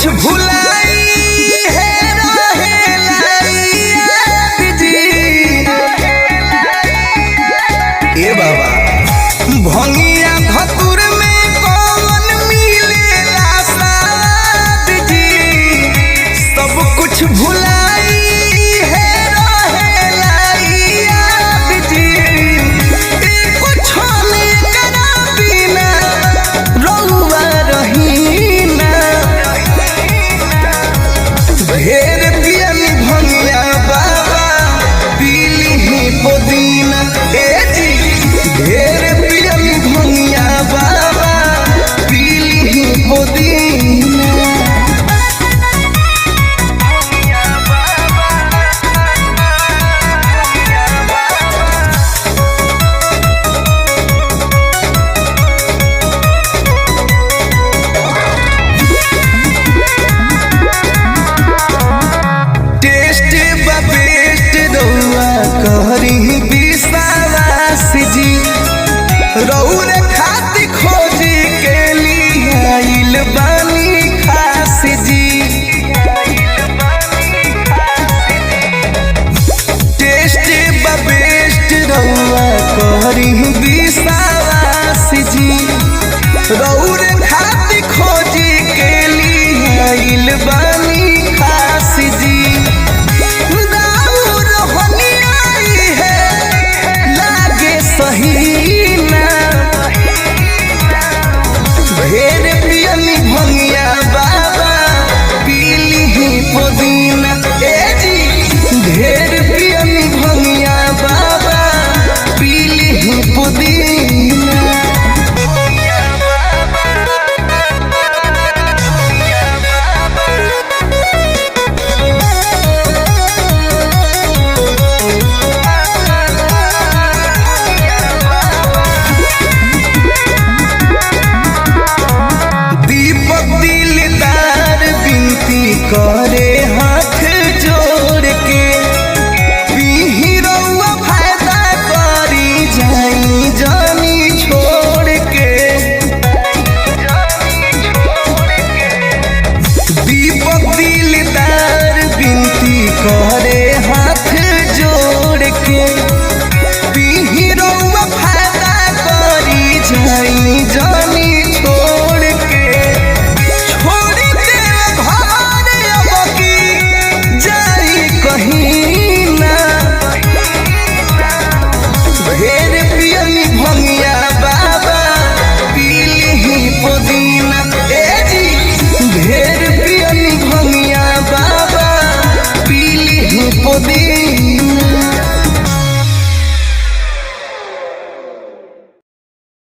कुछ भुलाई है ए बाबा भंगिया धतुर में कौन मिलेला साथ जी सब कुछ भुलाई है जी एको छने करा बिना रहुआ रहीना ढेर पियनी भंगिया बाबा पीली ही पुदीना ढेर पियनी भंगिया बाबा पीली ही पुदीना। टेस्ट बेस्ट रउआ कहरी विश्वास जी रउरे खाती खोजी के लिए आइल बानी खास जी टेस्ट बेस्ट रउआ कहरी विश्वास जी रउरे खाती खोजी के लिए आइल बानी खास जी सहीना ढेर पियनी भंगिया बाबा पीली ही पुदीना जी ढेर पियनी भंगिया बाबा पीली ही पुदीना। दिलदार बिनती कर